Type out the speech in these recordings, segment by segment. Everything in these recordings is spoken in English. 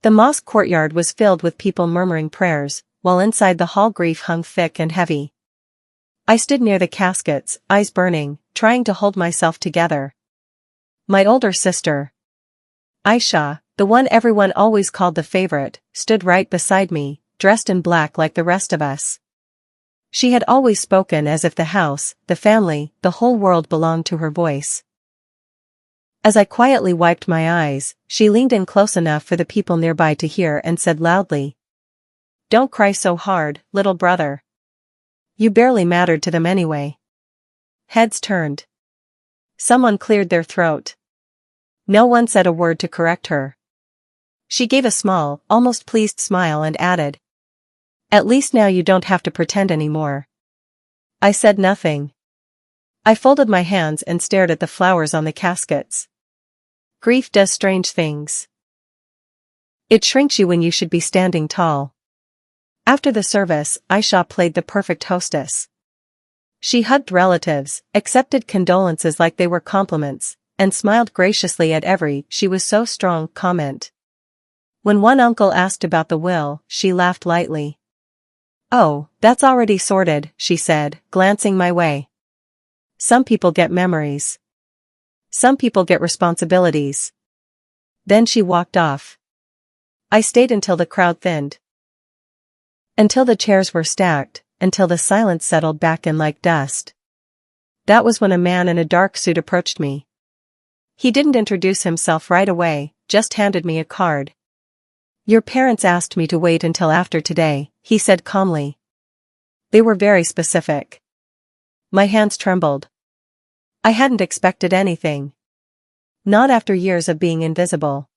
The mosque courtyard was filled with people murmuring prayers, while inside the hall grief hung thick and heavy. I stood near the caskets, eyes burning, trying to hold myself together. My older sister, Aisha, the one everyone always called the favorite, stood right beside me, dressed in black like the rest of us. She had always spoken as if the house, the family, the whole world belonged to her voice. As I quietly wiped my eyes, she leaned in close enough for the people nearby to hear and said loudly, "Don't cry so hard, little brother. You barely mattered to them anyway." Heads turned. Someone cleared their throat. No one said a word to correct her. She gave a small, almost pleased smile and added, "At least now you don't have to pretend anymore." I said nothing. I folded my hands and stared at the flowers on the caskets. Grief does strange things. It shrinks you when you should be standing tall. After the service, Aisha played the perfect hostess. She hugged relatives, accepted condolences like they were compliments, and smiled graciously at every "she was so strong" comment. When one uncle asked about the will, she laughed lightly. "Oh, that's already sorted," she said, glancing my way. "Some people get memories. Some people get responsibilities." Then she walked off. I stayed until the crowd thinned. Until the chairs were stacked, until the silence settled back in like dust. That was when a man in a dark suit approached me. He didn't introduce himself right away, just handed me a card. "Your parents asked me to wait until after today," he said calmly. They were very specific. My hands trembled. I hadn't expected anything. Not after years of being invisible.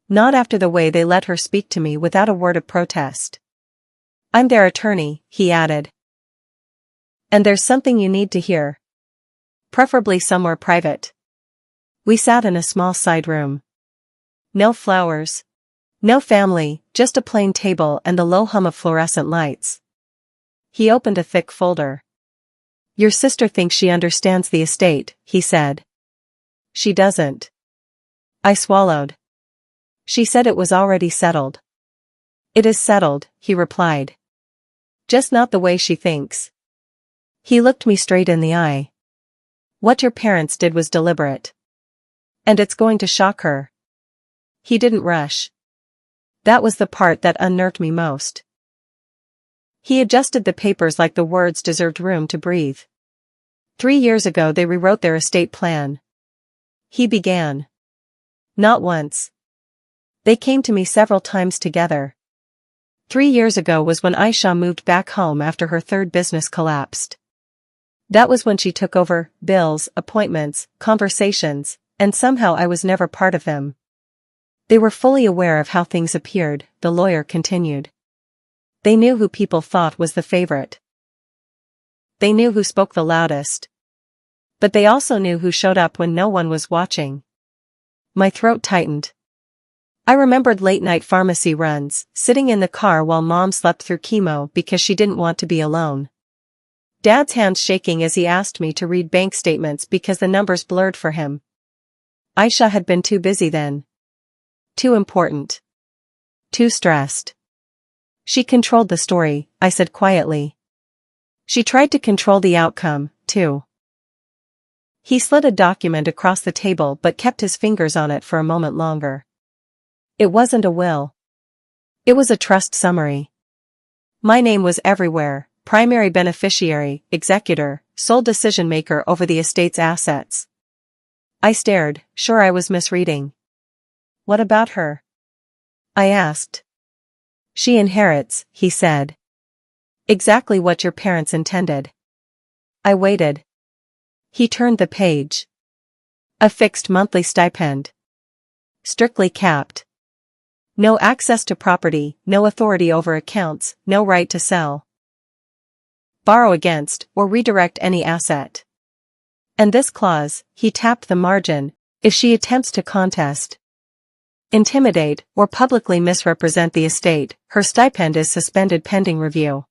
Not after the way they let her speak to me without a word of protest. "I'm their attorney," he added. "And there's something you need to hear. Preferably somewhere private." We sat in a small side room. No flowers. No family, just a plain table and the low hum of fluorescent lights. He opened a thick folder. "Your sister thinks she understands the estate," he said. "She doesn't." I swallowed. "She said it was already settled." "It is settled," he replied. "Just not the way she thinks." He looked me straight in the eye. "What your parents did was deliberate. And it's going to shock her." He didn't rush. That was the part that unnerved me most. He adjusted the papers like the words deserved room to breathe. 3 years ago they rewrote their estate plan. He began. "Not once. They came to me several times together. 3 years ago was when Aisha moved back home after her third business collapsed. That was when she took over bills, appointments, conversations, and somehow I was never part of them. They were fully aware of how things appeared," the lawyer continued. "They knew who people thought was the favorite. They knew who spoke the loudest. But they also knew who showed up when no one was watching." My throat tightened. I remembered late-night pharmacy runs, sitting in the car while Mom slept through chemo because she didn't want to be alone. Dad's hands shaking as he asked me to read bank statements because the numbers blurred for him. Aisha had been too busy then. Too important. Too stressed. "She controlled the story," I said quietly. "She tried to control the outcome, too." He slid a document across the table but kept his fingers on it for a moment longer. It wasn't a will. It was a trust summary. My name was everywhere: primary beneficiary, executor, sole decision-maker over the estate's assets. I stared, sure I was misreading. "What about her?" I asked. "She inherits," he said. "Exactly what your parents intended." I waited. He turned the page. "A fixed monthly stipend. Strictly capped. No access to property, no authority over accounts, no right to sell, borrow against, or redirect any asset. And this clause," he tapped the margin, "if she attempts to contest, intimidate, or publicly misrepresent the estate, her stipend is suspended pending review."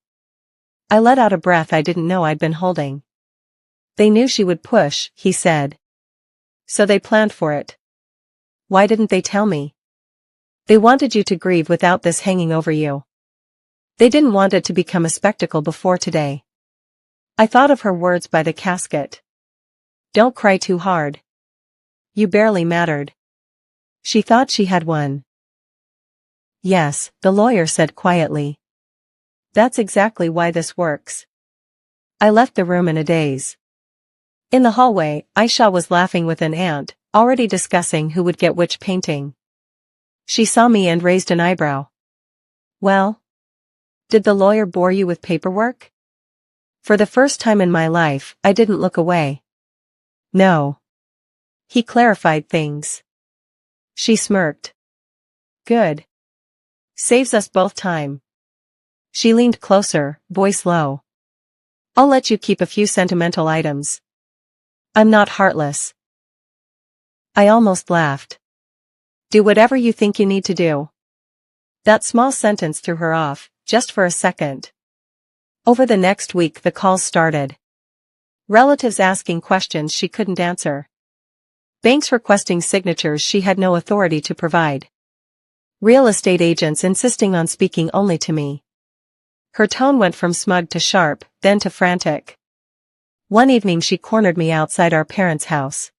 I let out a breath I didn't know I'd been holding. "They knew she would push," he said. "So they planned for it. Why didn't they tell me?" They wanted you to grieve without this hanging over you. They didn't want it to become a spectacle before today. I thought of her words by the casket. Don't cry too hard. You barely mattered. She thought she had won. Yes, the lawyer said quietly. That's exactly why this works. I left the room in a daze. In the hallway, Aisha was laughing with an aunt, already discussing who would get which painting. She saw me and raised an eyebrow. Well? Did the lawyer bore you with paperwork? For the first time in my life, I didn't look away. No. He clarified things. She smirked. Good. Saves us both time. She leaned closer, voice low. I'll let you keep a few sentimental items. I'm not heartless. I almost laughed. Do whatever you think you need to do. That small sentence threw her off, just for a second. Over the next week the calls started. Relatives asking questions she couldn't answer. Banks requesting signatures she had no authority to provide. Real estate agents insisting on speaking only to me. Her tone went from smug to sharp, then to frantic. One evening she cornered me outside our parents' house.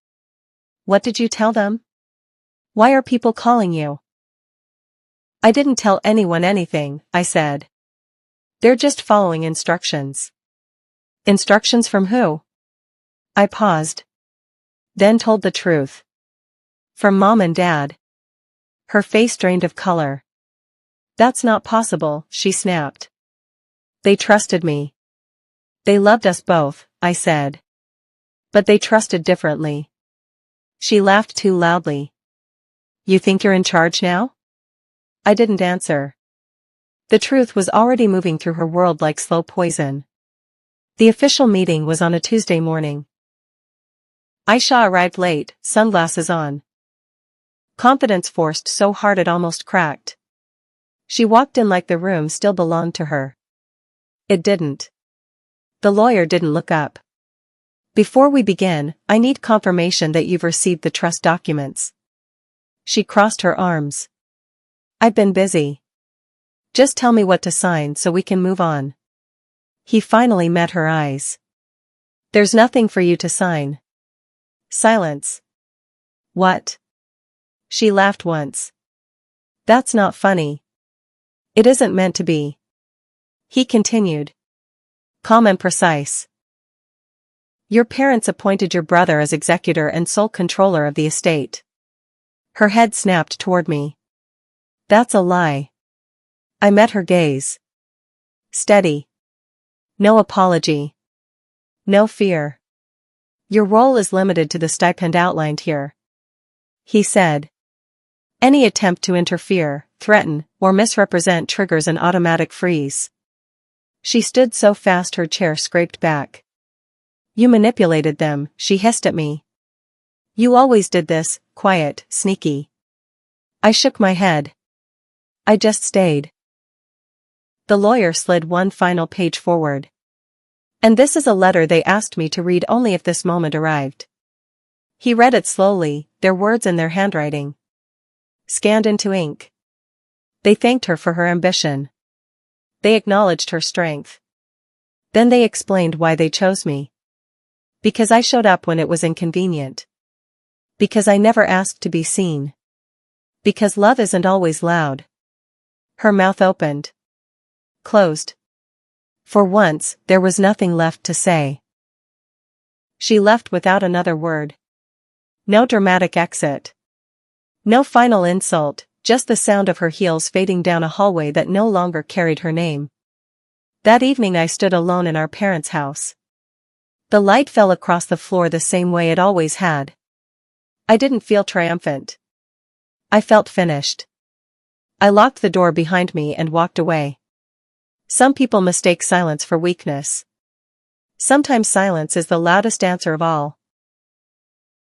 What did you tell them? Why are people calling you? I didn't tell anyone anything, I said. They're just following instructions. Instructions from who? I paused. Then told the truth. From Mom and Dad. Her face drained of color. That's not possible, she snapped. They trusted me. They loved us both, I said. But they trusted differently. She laughed too loudly. You think you're in charge now? I didn't answer. The truth was already moving through her world like slow poison. The official meeting was on a Tuesday morning. Aisha arrived late, sunglasses on. Confidence forced so hard it almost cracked. She walked in like the room still belonged to her. It didn't. The lawyer didn't look up. Before we begin, I need confirmation that you've received the trust documents. She crossed her arms. I've been busy. Just tell me what to sign so we can move on. He finally met her eyes. There's nothing for you to sign. Silence. What? She laughed once. That's not funny. It isn't meant to be. He continued. Calm and precise. Your parents appointed your brother as executor and sole controller of the estate. Her head snapped toward me. That's a lie. I met her gaze. Steady. No apology. No fear. Your role is limited to the stipend outlined here. He said. Any attempt to interfere, threaten, or misrepresent triggers an automatic freeze. She stood so fast her chair scraped back. You manipulated them, she hissed at me. You always did this, quiet, sneaky. I shook my head. I just stayed. The lawyer slid one final page forward. And this is a letter they asked me to read only if this moment arrived. He read it slowly, their words in their handwriting. Scanned into ink. They thanked her for her ambition. They acknowledged her strength. Then they explained why they chose me. Because I showed up when it was inconvenient. Because I never asked to be seen. Because love isn't always loud. Her mouth opened. Closed. For once, there was nothing left to say. She left without another word. No dramatic exit. No final insult, just the sound of her heels fading down a hallway that no longer carried her name. That evening I stood alone in our parents' house. The light fell across the floor the same way it always had. I didn't feel triumphant. I felt finished. I locked the door behind me and walked away. Some people mistake silence for weakness. Sometimes silence is the loudest answer of all.